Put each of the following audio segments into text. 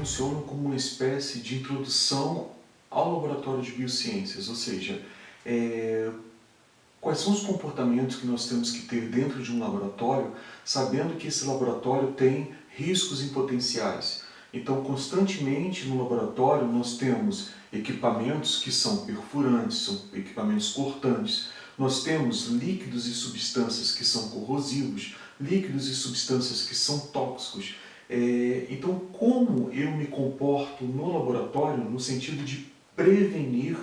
funcionam como uma espécie de introdução ao laboratório de biociências, ou seja, quais são os comportamentos que nós temos que ter dentro de um laboratório, sabendo que esse laboratório tem riscos em potenciais. Então, constantemente no laboratório nós temos equipamentos que são perfurantes, são equipamentos cortantes, nós temos líquidos e substâncias que são corrosivos, líquidos e substâncias que são tóxicos. Então, como eu me comporto no laboratório no sentido de prevenir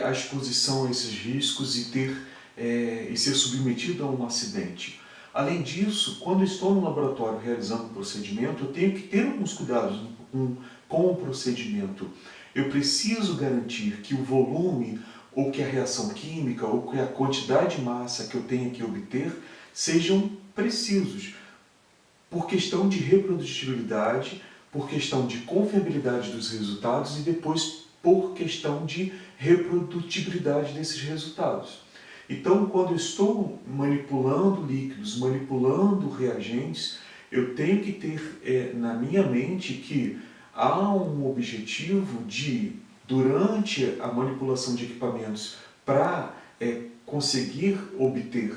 a exposição a esses riscos e ser submetido a um acidente. Além disso, quando estou no laboratório realizando um procedimento, eu tenho que ter alguns cuidados com o procedimento. Eu preciso garantir que o volume, ou que a reação química, ou que a quantidade de massa que eu tenho que obter sejam precisos, por questão de reprodutibilidade, por questão de confiabilidade dos resultados e depois por questão de reprodutibilidade desses resultados. Então, quando eu estou manipulando líquidos, manipulando reagentes, eu tenho que ter na minha mente que há um objetivo de, durante a manipulação de equipamentos, para conseguir obter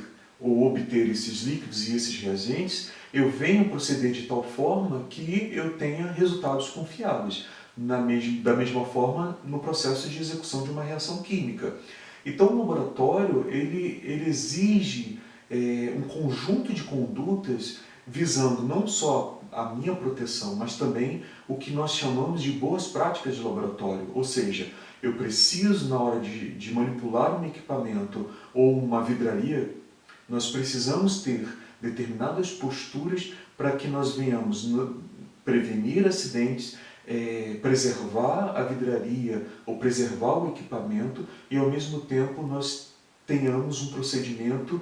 esses líquidos e esses reagentes, eu venho proceder de tal forma que eu tenha resultados confiáveis, da mesma forma no processo de execução de uma reação química. Então o laboratório ele exige um conjunto de condutas visando não só a minha proteção, mas também o que nós chamamos de boas práticas de laboratório, ou seja, eu preciso, na hora de manipular um equipamento ou uma vidraria, nós precisamos ter determinadas posturas para que nós venhamos prevenir acidentes, preservar a vidraria ou preservar o equipamento e, ao mesmo tempo, nós tenhamos um procedimento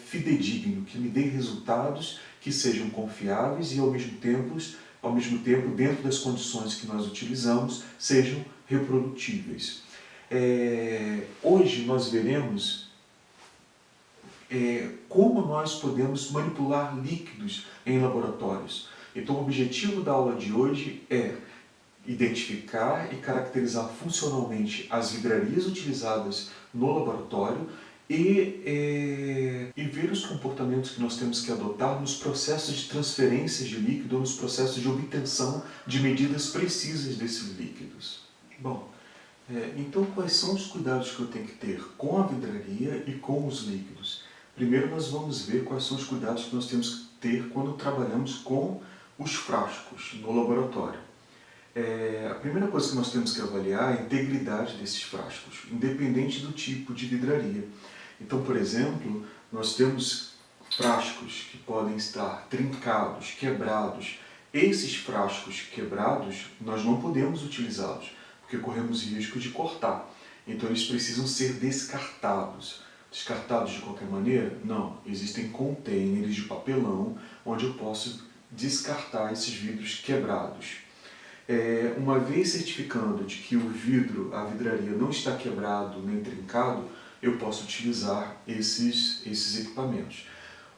fidedigno, que me dê resultados que sejam confiáveis e, ao mesmo tempo, dentro das condições que nós utilizamos, sejam reprodutíveis. Hoje nós veremos como nós podemos manipular líquidos em laboratórios. Então, o objetivo da aula de hoje é identificar e caracterizar funcionalmente as vidrarias utilizadas no laboratório e ver os comportamentos que nós temos que adotar nos processos de transferência de líquido ou nos processos de obtenção de medidas precisas desses líquidos. Bom, então quais são os cuidados que eu tenho que ter com a vidraria e com os líquidos? Primeiro nós vamos ver quais são os cuidados que nós temos que ter quando trabalhamos com os frascos no laboratório. A primeira coisa que nós temos que avaliar é a integridade desses frascos, independente do tipo de vidraria. Então, por exemplo, nós temos frascos que podem estar trincados, quebrados. Esses frascos quebrados, nós não podemos utilizá-los, porque corremos risco de cortar. Então, eles precisam ser descartados. Descartados de qualquer maneira? Não. Existem contêineres de papelão onde eu posso descartar esses vidros quebrados. Uma vez certificando de que a vidraria não está quebrado nem trincado, eu posso utilizar esses equipamentos.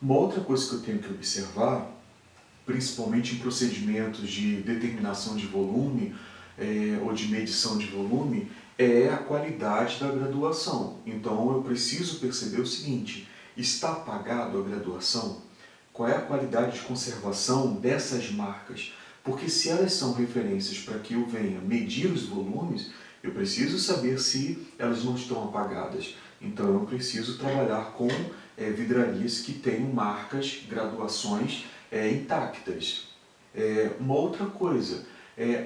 Uma outra coisa que eu tenho que observar, principalmente em procedimentos de determinação de volume ou de medição de volume, é a qualidade da graduação. Então eu preciso perceber o seguinte: está apagado a graduação? Qual é a qualidade de conservação dessas marcas? Porque se elas são referências para que eu venha medir os volumes, eu preciso saber se elas não estão apagadas. Então eu preciso trabalhar com vidrarias que tenham marcas, graduações intactas. Uma outra coisa,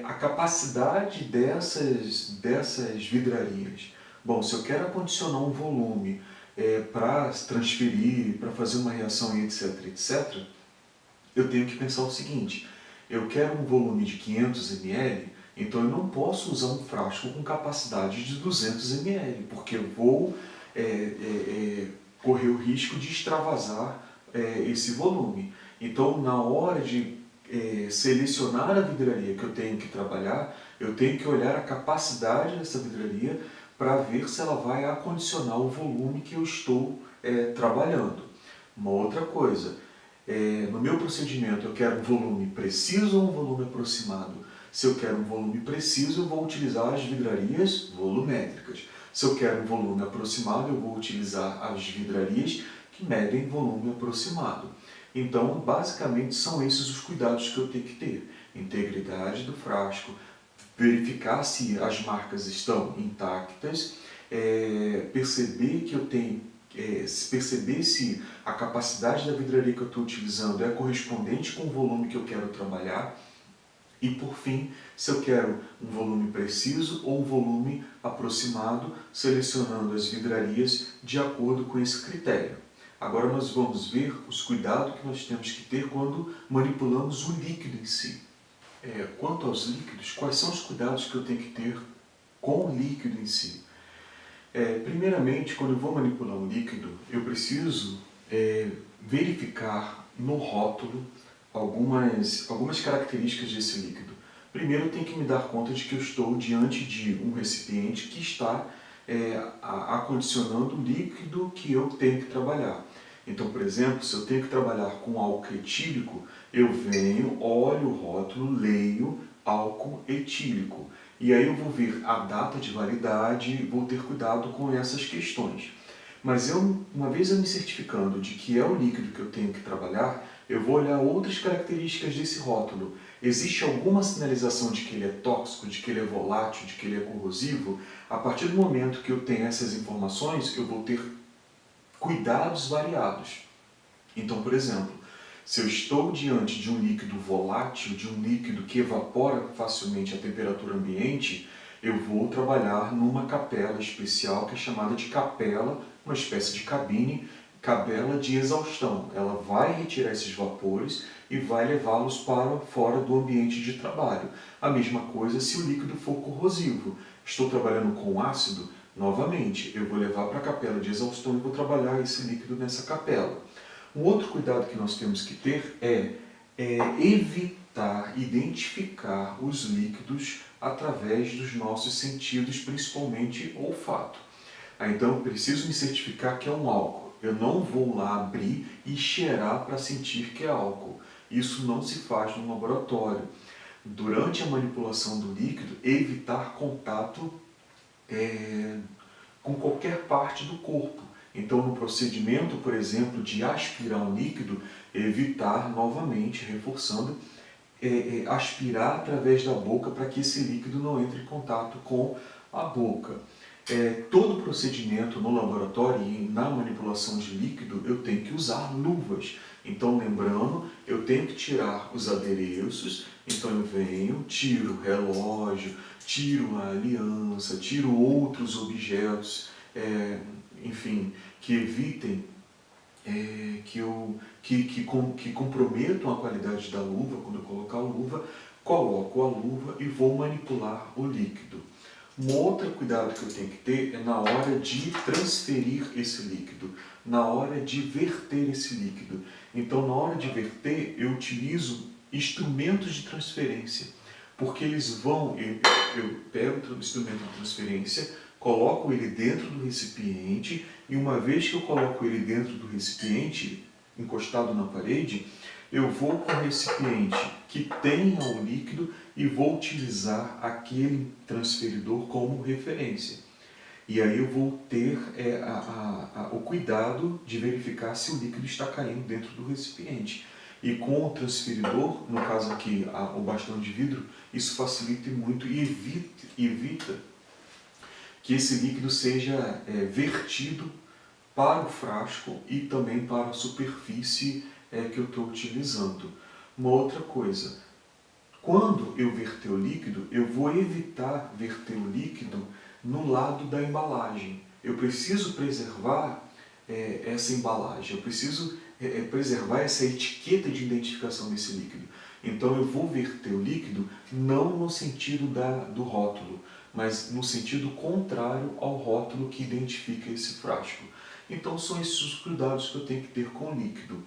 a capacidade dessas vidrarias. Bom, se eu quero acondicionar um volume para transferir, para fazer uma reação e etc., eu tenho que pensar o seguinte: eu quero um volume de 500 ml, então eu não posso usar um frasco com capacidade de 200 ml, porque eu vou correr o risco de extravasar esse volume. Então, na hora de selecionar a vidraria que eu tenho que trabalhar, eu tenho que olhar a capacidade dessa vidraria para ver se ela vai acondicionar o volume que eu estou trabalhando. Uma outra coisa, no meu procedimento eu quero um volume preciso ou um volume aproximado? Se eu quero um volume preciso, eu vou utilizar as vidrarias volumétricas. Se eu quero um volume aproximado, eu vou utilizar as vidrarias que medem volume aproximado. Então, basicamente, são esses os cuidados que eu tenho que ter. Integridade do frasco, verificar se as marcas estão intactas, perceber que eu tenho, perceber se a capacidade da vidraria que eu estou utilizando é correspondente com o volume que eu quero trabalhar. E por fim, se eu quero um volume preciso ou um volume aproximado, selecionando as vidrarias de acordo com esse critério. Agora nós vamos ver os cuidados que nós temos que ter quando manipulamos o líquido em si. Quanto aos líquidos, quais são os cuidados que eu tenho que ter com o líquido em si? Primeiramente, quando eu vou manipular um líquido, eu preciso verificar no rótulo algumas características desse líquido. Primeiro, eu tenho que me dar conta de que eu estou diante de um recipiente que está acondicionando o líquido que eu tenho que trabalhar. Então, por exemplo, se eu tenho que trabalhar com álcool etílico, eu venho, olho o rótulo, leio álcool etílico. E aí eu vou ver a data de validade, vou ter cuidado com essas questões. Mas uma vez eu me certificando de que é o líquido que eu tenho que trabalhar, eu vou olhar outras características desse rótulo. Existe alguma sinalização de que ele é tóxico, de que ele é volátil, de que ele é corrosivo? A partir do momento que eu tenho essas informações, eu vou ter cuidados variados. Então, por exemplo, se eu estou diante de um líquido volátil, de um líquido que evapora facilmente a temperatura ambiente, eu vou trabalhar numa capela especial que é chamada de capela, uma espécie de cabine, capela de exaustão. Ela vai retirar esses vapores e vai levá-los para fora do ambiente de trabalho. A mesma coisa se o líquido for corrosivo. Estou trabalhando com ácido, novamente, eu vou levar para a capela de exaustão e vou trabalhar esse líquido nessa capela. Um outro cuidado que nós temos que ter é evitar identificar os líquidos através dos nossos sentidos, principalmente olfato. Então eu preciso me certificar que é um álcool. Eu não vou lá abrir e cheirar para sentir que é álcool. Isso não se faz no laboratório. Durante a manipulação do líquido, evitar contato com qualquer parte do corpo. Então, no procedimento, por exemplo, de aspirar um líquido, evitar novamente, reforçando, aspirar através da boca para que esse líquido não entre em contato com a boca. Todo procedimento no laboratório e na manipulação de líquido, eu tenho que usar luvas. Então, lembrando, eu tenho que tirar os adereços, então eu venho, tiro o relógio, tiro a aliança, tiro outros objetos, enfim, que evitem, que comprometam a qualidade da luva. Quando eu colocar a luva, coloco a luva e vou manipular o líquido. Um outro cuidado que eu tenho que ter é na hora de transferir esse líquido, na hora de verter esse líquido. Então, na hora de verter, eu utilizo instrumentos de transferência, porque eles vão, eu pego o instrumento de transferência, coloco ele dentro do recipiente e uma vez que eu coloco ele dentro do recipiente, encostado na parede, eu vou com o recipiente que tenha o líquido e vou utilizar aquele transferidor como referência. E aí eu vou ter o cuidado de verificar se o líquido está caindo dentro do recipiente. E com o transferidor, no caso aqui o bastão de vidro, isso facilita muito e evita que esse líquido seja vertido para o frasco e também para a superfície que eu estou utilizando. Uma outra coisa, quando eu verter o líquido, eu vou evitar verter o líquido no lado da embalagem. Eu preciso preservar essa embalagem, eu preciso preservar essa etiqueta de identificação desse líquido. Então eu vou verter o líquido não no sentido do rótulo, mas no sentido contrário ao rótulo que identifica esse frasco. Então são esses os cuidados que eu tenho que ter com o líquido.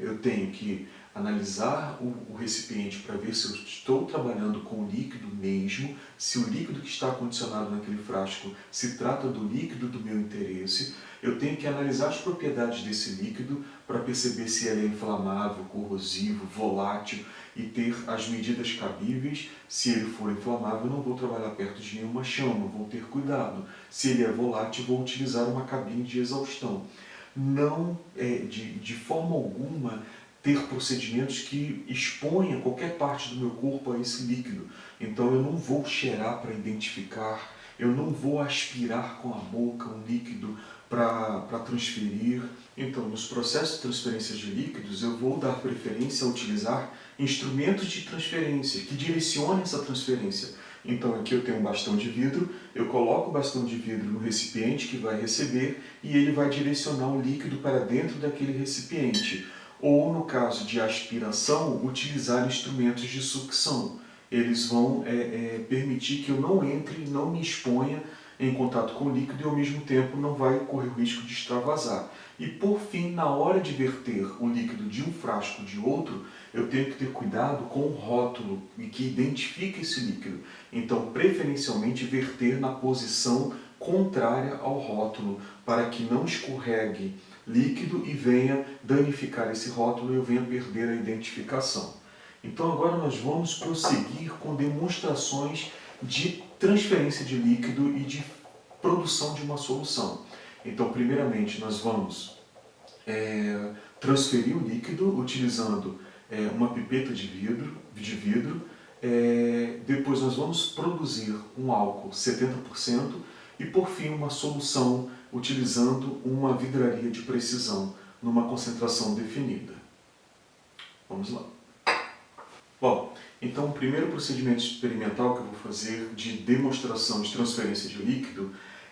Eu tenho que analisar o recipiente para ver se eu estou trabalhando com líquido mesmo, se o líquido que está condicionado naquele frasco se trata do líquido do meu interesse. Eu tenho que analisar as propriedades desse líquido para perceber se ele é inflamável, corrosivo, volátil. e ter as medidas cabíveis. Se ele for inflamável, não vou trabalhar perto de nenhuma chama, vou ter cuidado. Se ele é volátil, vou utilizar uma cabine de exaustão. Não, de forma alguma, ter procedimentos que exponham qualquer parte do meu corpo a esse líquido. Então eu não vou cheirar para identificar, eu não vou aspirar com a boca um líquido para transferir. Então, nos processos de transferência de líquidos, eu vou dar preferência a utilizar instrumentos de transferência que direcionem essa transferência. Então, aqui eu tenho um bastão de vidro, eu coloco o bastão de vidro no recipiente que vai receber e ele vai direcionar o líquido para dentro daquele recipiente. Ou, no caso de aspiração, utilizar instrumentos de sucção. Eles vão permitir que eu não entre, não me exponha em contato com o líquido e ao mesmo tempo não vai correr o risco de extravasar. E por fim, na hora de verter o líquido de um frasco de outro, eu tenho que ter cuidado com o rótulo que identifica esse líquido. Então, preferencialmente, verter na posição contrária ao rótulo, para que não escorregue líquido e venha danificar esse rótulo e eu venha perder a identificação. Então agora nós vamos prosseguir com demonstrações de transferência de líquido e de produção de uma solução. Então, primeiramente, nós vamos transferir o líquido utilizando uma pipeta de vidro. Depois nós vamos produzir um álcool 70% e, por fim, uma solução utilizando uma vidraria de precisão numa concentração definida. Vamos lá. Bom, então o primeiro procedimento experimental que eu vou fazer de demonstração de transferência de líquido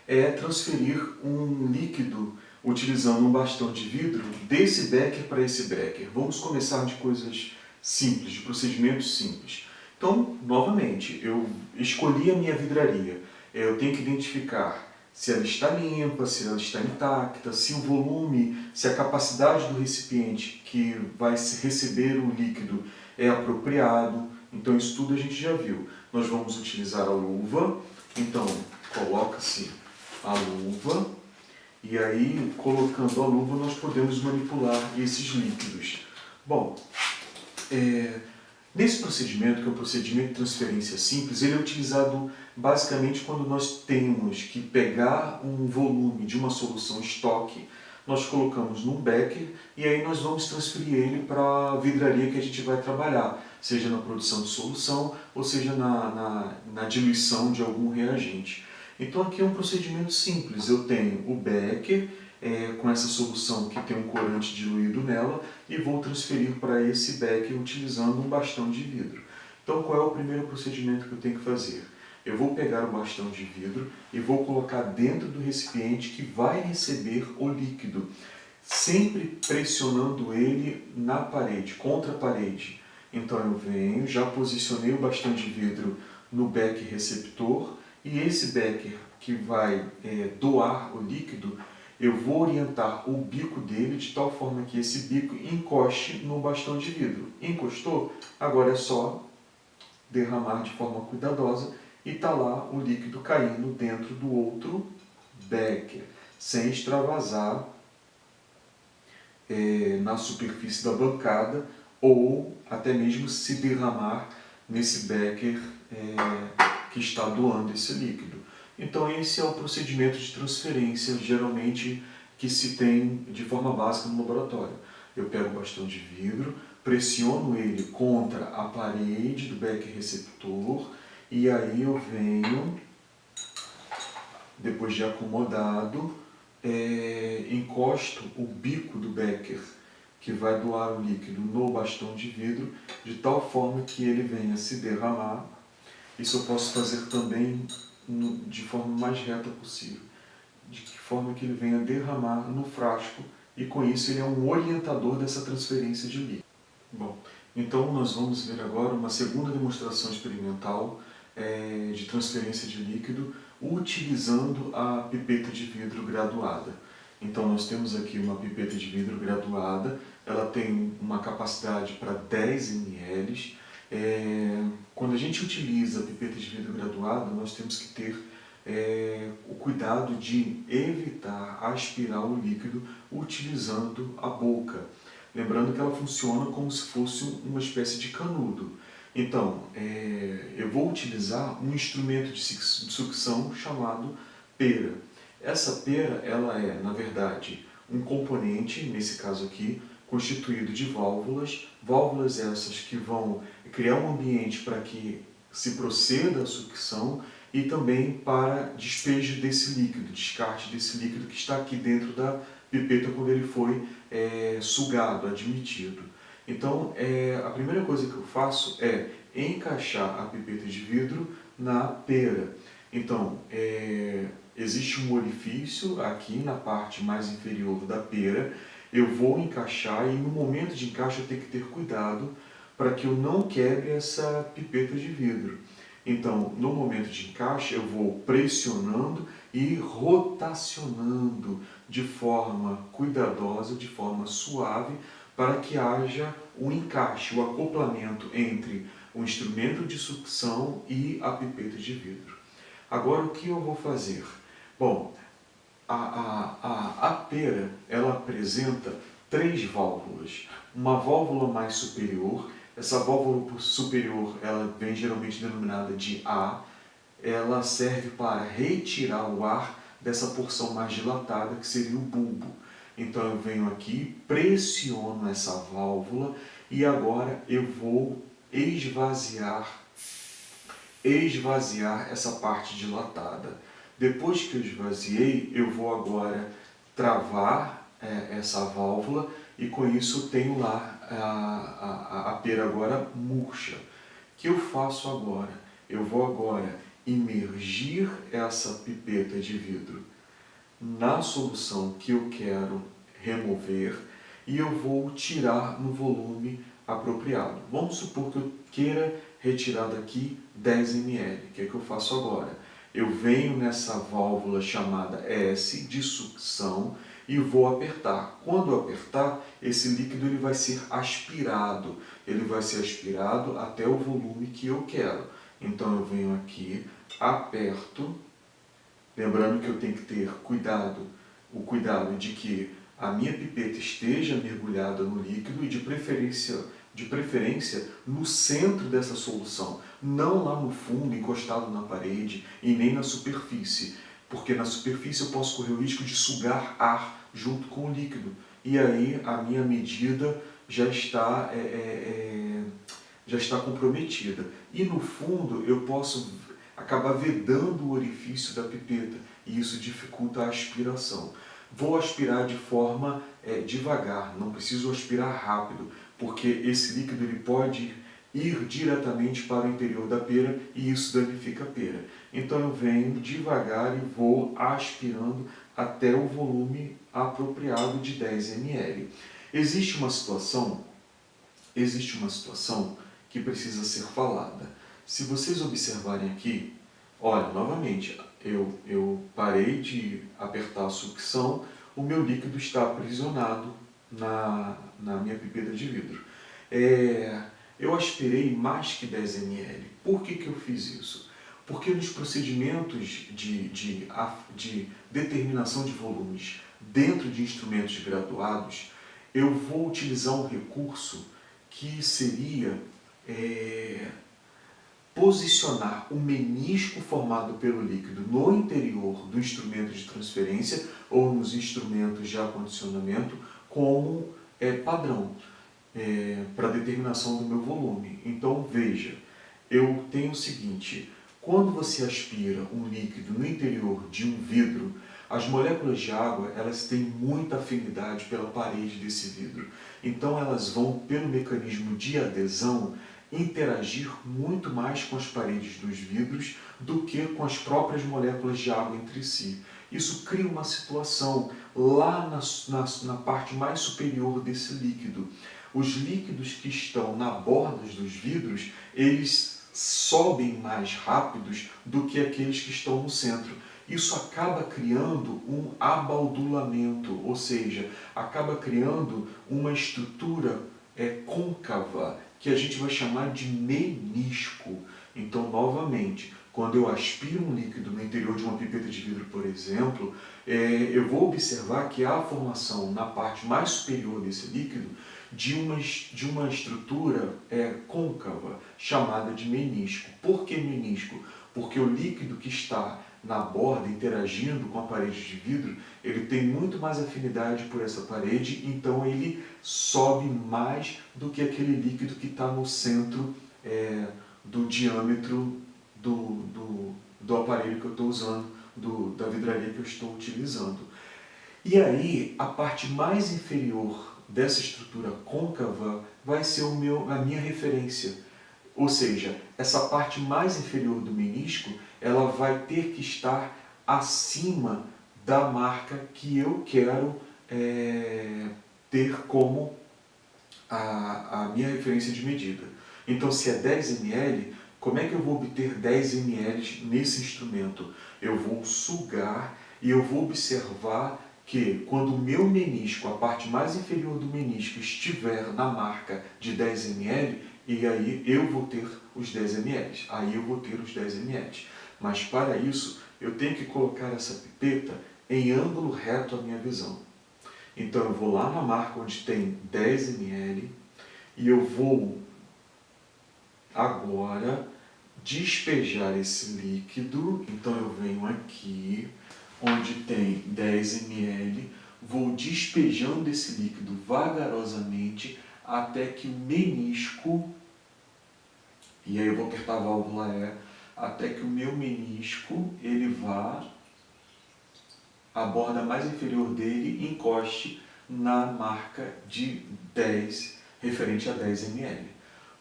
é transferir um líquido utilizando um bastão de vidro desse becker para esse becker. Vamos começar de coisas simples, de procedimentos simples. Então, novamente, eu escolhi a minha vidraria. Eu tenho que identificar se ela está limpa, se ela está intacta, se o volume, se a capacidade do recipiente que vai receber o líquido é apropriado. Então isso tudo a gente já viu. Nós vamos utilizar a luva, então coloca-se a luva e aí colocando a luva nós podemos manipular esses líquidos. Bom, nesse procedimento, que é o procedimento de transferência simples, ele é utilizado basicamente quando nós temos que pegar um volume de uma solução estoque, nós colocamos num becker e aí nós vamos transferir ele para a vidraria que a gente vai trabalhar, seja na produção de solução ou seja na diluição de algum reagente. Então aqui é um procedimento simples, eu tenho o becker com essa solução que tem um corante diluído nela e vou transferir para esse becker utilizando um bastão de vidro. Então qual é o primeiro procedimento que eu tenho que fazer? Eu vou pegar o bastão de vidro e vou colocar dentro do recipiente que vai receber o líquido, sempre pressionando ele na parede, contra a parede. Então eu venho, já posicionei o bastão de vidro no becker receptor e esse becker que vai doar o líquido, eu vou orientar o bico dele de tal forma que esse bico encoste no bastão de vidro. Encostou? Agora é só derramar de forma cuidadosa e está lá o líquido caindo dentro do outro becker, sem extravasar na superfície da bancada ou até mesmo se derramar nesse becker que está doando esse líquido. Então esse é o procedimento de transferência, geralmente, que se tem de forma básica no laboratório. Eu pego o bastão de vidro, pressiono ele contra a parede do becker receptor e aí eu venho, depois de acomodado, encosto o bico do becker que vai doar o líquido no bastão de vidro de tal forma que ele venha se derramar. Isso eu posso fazer também de forma mais reta possível, de que forma que ele venha derramar no frasco e com isso ele é um orientador dessa transferência de líquido. Bom, então nós vamos ver agora uma segunda demonstração experimental de transferência de líquido utilizando a pipeta de vidro graduada. Então nós temos aqui uma pipeta de vidro graduada, ela tem uma capacidade para 10 ml. Quando a gente utiliza a pipeta de vidro graduada, nós temos que ter o cuidado de evitar aspirar o líquido utilizando a boca. Lembrando que ela funciona como se fosse uma espécie de canudo. Então, eu vou utilizar um instrumento de sucção chamado pera. Essa pera, ela é, na verdade, um componente, nesse caso aqui, constituído de válvulas, válvulas essas que vão criar um ambiente para que se proceda a sucção e também para despejo desse líquido, descarte desse líquido que está aqui dentro da pipeta quando ele foi sugado, admitido. Então, a primeira coisa que eu faço é encaixar a pipeta de vidro na pera. Então, existe um orifício aqui na parte mais inferior da pera. Eu vou encaixar e no momento de encaixe eu tenho que ter cuidado para que eu não quebre essa pipeta de vidro. Então, no momento de encaixe, eu vou pressionando e rotacionando de forma cuidadosa, de forma suave, para que haja o encaixe, o acoplamento entre o instrumento de sucção e a pipeta de vidro. Agora, o que eu vou fazer? Bom, a pera, ela apresenta 3 válvulas. Uma válvula mais superior, essa válvula superior, ela vem geralmente denominada de A, ela serve para retirar o ar dessa porção mais dilatada, que seria o bulbo. Então eu venho aqui, pressiono essa válvula e agora eu vou esvaziar essa parte dilatada. Depois que eu esvaziei, eu vou agora travar essa válvula e com isso eu tenho lá a pera agora murcha. O que eu faço agora? Eu vou agora imergir essa pipeta de vidro na solução que eu quero remover e eu vou tirar no volume apropriado. Vamos supor que eu queira retirar daqui 10 ml. O que é que eu faço agora? Eu venho nessa válvula chamada S de sucção e vou apertar. Quando eu apertar, esse líquido ele vai ser aspirado. Ele vai ser aspirado até o volume que eu quero. Então eu venho aqui, aperto, lembrando que eu tenho que ter cuidado, o cuidado de que a minha pipeta esteja mergulhada no líquido e de preferência no centro dessa solução, não lá no fundo, encostado na parede e nem na superfície, porque na superfície eu posso correr o risco de sugar ar junto com o líquido e aí a minha medida já está comprometida. E no fundo eu posso acabar vedando o orifício da pipeta e isso dificulta a aspiração. Vou aspirar de forma devagar, não preciso aspirar rápido, porque esse líquido ele pode ir diretamente para o interior da pera e isso danifica a pera. Então eu venho devagar e vou aspirando até o volume apropriado de 10 ml. Existe uma situação que precisa ser falada. Se vocês observarem aqui, olha, novamente, eu parei de apertar a sucção, o meu líquido está aprisionado na minha pipeta de vidro. Eu aspirei mais que 10 ml. Por que eu fiz isso? Porque nos procedimentos de determinação de volumes dentro de instrumentos graduados, eu vou utilizar um recurso que seria posicionar o menisco formado pelo líquido no interior do instrumento de transferência ou nos instrumentos de acondicionamento como padrão para determinação do meu volume. Então veja, eu tenho o seguinte, quando você aspira um líquido no interior de um vidro, as moléculas de água elas têm muita afinidade pela parede desse vidro. Então elas vão, pelo mecanismo de adesão, interagir muito mais com as paredes dos vidros do que com as próprias moléculas de água entre si. Isso cria uma situação lá na parte mais superior desse líquido. Os líquidos que estão na borda dos vidros, eles sobem mais rápidos do que aqueles que estão no centro. Isso acaba criando um abaldulamento, ou seja, acaba criando uma estrutura côncava, que a gente vai chamar de menisco. Então, novamente, quando eu aspiro um líquido no interior de uma pipeta de vidro, por exemplo, eu vou observar que há a formação na parte mais superior desse líquido de uma estrutura côncava, chamada de menisco. Por que menisco? Porque o líquido que está na borda interagindo com a parede de vidro, ele tem muito mais afinidade por essa parede, então ele sobe mais do que aquele líquido que está no centro do diâmetro do aparelho que eu estou usando, da vidraria que eu estou utilizando. E aí, a parte mais inferior dessa estrutura côncava vai ser a minha referência. Ou seja, essa parte mais inferior do menisco, ela vai ter que estar acima da marca que eu quero ter como a minha referência de medida. Então, se é 10 ml, como é que eu vou obter 10 ml nesse instrumento? Eu vou sugar e eu vou observar que quando o meu menisco, a parte mais inferior do menisco, estiver na marca de 10 ml, e aí eu vou ter os 10 ml. Aí eu vou ter os 10 ml. Mas para isso, eu tenho que colocar essa pipeta em ângulo reto à minha visão. Então eu vou lá na marca onde tem 10 ml e eu vou agora despejar esse líquido. Então eu venho aqui onde tem 10 ml, vou despejando esse líquido vagarosamente até que o menisco, e aí eu vou apertar a válvula E, até que o meu menisco ele vá, a borda mais inferior dele encoste na marca de 10, referente a 10 ml.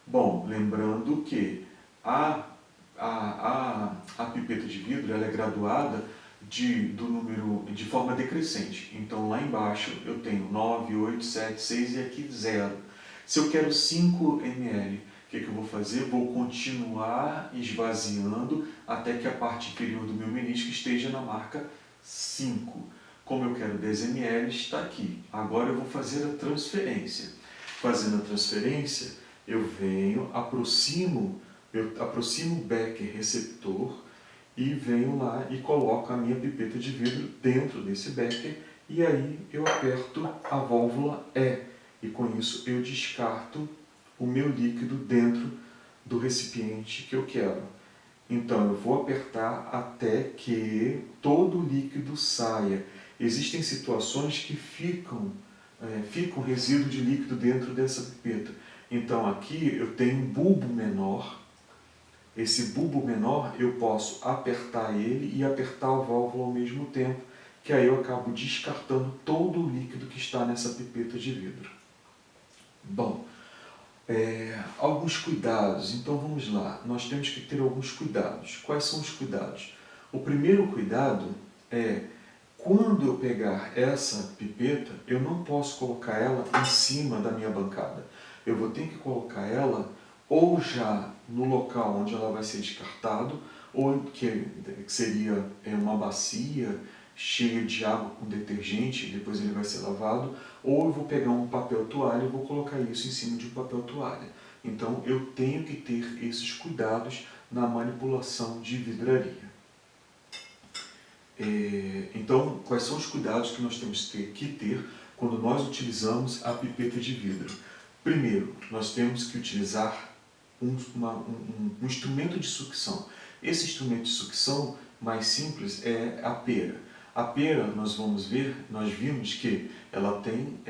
Bom, lembrando que a pipeta de vidro ela é graduada do número de forma decrescente. Então lá embaixo eu tenho 9, 8, 7, 6 e aqui 0. Se eu quero 5 ml, o que eu vou fazer? Vou continuar esvaziando até que a parte inferior do meu menisco esteja na marca 5. Como eu quero 10 ml, está aqui. Agora eu vou fazer a transferência. Fazendo a transferência, eu venho, aproximo o becker receptor e venho lá e coloco a minha pipeta de vidro dentro desse becker e aí eu aperto a válvula E e com isso eu descarto o meu líquido dentro do recipiente que eu quero. Então eu vou apertar até que todo o líquido saia. Existem situações que ficam resíduo de líquido dentro dessa pipeta. Então aqui eu tenho um bulbo menor. Esse bulbo menor eu posso apertar ele e apertar a válvula ao mesmo tempo, que aí eu acabo descartando todo o líquido que está nessa pipeta de vidro. Bom, alguns cuidados. Então vamos lá, nós temos que ter alguns cuidados. Quais são os cuidados? O primeiro cuidado é, quando eu pegar essa pipeta, eu não posso colocar ela em cima da minha bancada. Eu vou ter que colocar ela ou já no local onde ela vai ser descartado, ou que seria uma bacia cheia de água com detergente, depois ele vai ser lavado, ou eu vou pegar um papel toalha e vou colocar isso em cima de um papel toalha. Então eu tenho que ter esses cuidados na manipulação de vidraria. Então, quais são os cuidados que nós temos que ter quando nós utilizamos a pipeta de vidro? Primeiro, nós temos que utilizar um instrumento de sucção. Esse instrumento de sucção mais simples é a pera. A pera, nós vimos que ela tem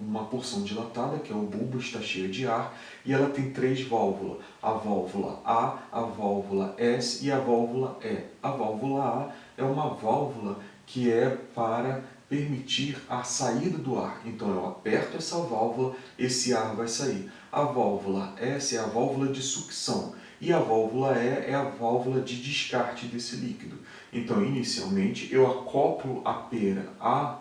uma porção dilatada, que é o bulbo, está cheio de ar, e ela tem 3 válvulas. A válvula A válvula S e a válvula E. A válvula A é uma válvula que é para permitir a saída do ar. Então eu aperto essa válvula, esse ar vai sair. A válvula S é a válvula de sucção e a válvula E é a válvula de descarte desse líquido. Então, inicialmente, eu acoplo a pera à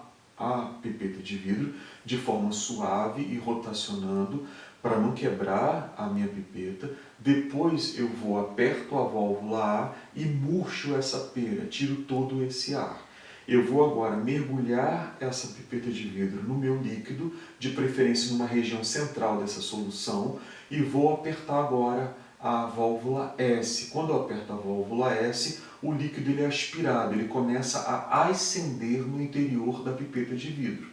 pipeta de vidro de forma suave e rotacionando para não quebrar a minha pipeta. Depois eu aperto a válvula A e murcho essa pera, tiro todo esse ar. Eu vou agora mergulhar essa pipeta de vidro no meu líquido, de preferência numa região central dessa solução, e vou apertar agora a válvula S. Quando eu aperto a válvula S, o líquido ele é aspirado, ele começa a ascender no interior da pipeta de vidro.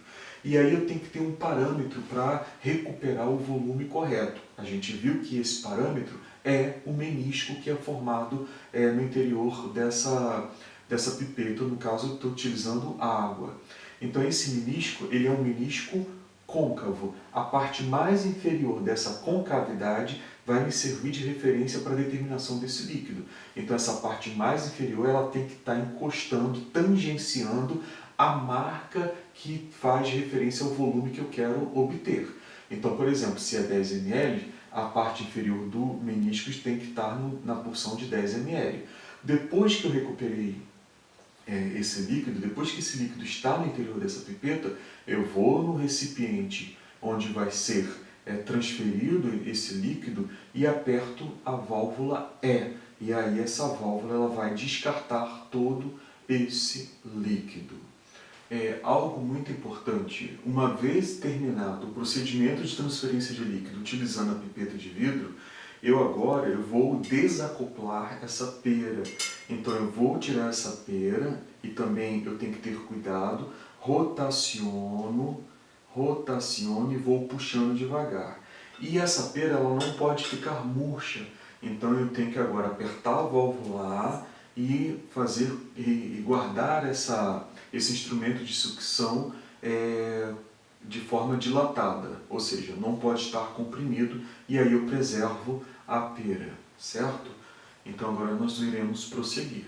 E aí eu tenho que ter um parâmetro para recuperar o volume correto. A gente viu que esse parâmetro é o menisco que é formado no interior dessa pipeta. No caso, eu estou utilizando água. Então esse menisco, ele é um menisco côncavo. A parte mais inferior dessa concavidade vai me servir de referência para a determinação desse líquido. Então essa parte mais inferior ela tem que estar encostando, tangenciando a marca que faz referência ao volume que eu quero obter. Então, por exemplo, se é 10 ml, a parte inferior do menisco tem que estar na porção de 10 ml. Depois que eu recuperei esse líquido, depois que esse líquido está no interior dessa pipeta, eu vou no recipiente onde vai ser transferido esse líquido e aperto a válvula E. E aí essa válvula ela vai descartar todo esse líquido. Algo muito importante, uma vez terminado o procedimento de transferência de líquido utilizando a pipeta de vidro, eu vou desacoplar essa pera. Então eu vou tirar essa pera e também eu tenho que ter cuidado, rotaciono e vou puxando devagar. E essa pera ela não pode ficar murcha, então eu tenho que agora apertar a válvula e guardar esse instrumento de sucção de forma dilatada, ou seja, não pode estar comprimido, e aí eu preservo a pera, certo? Então agora nós iremos prosseguir.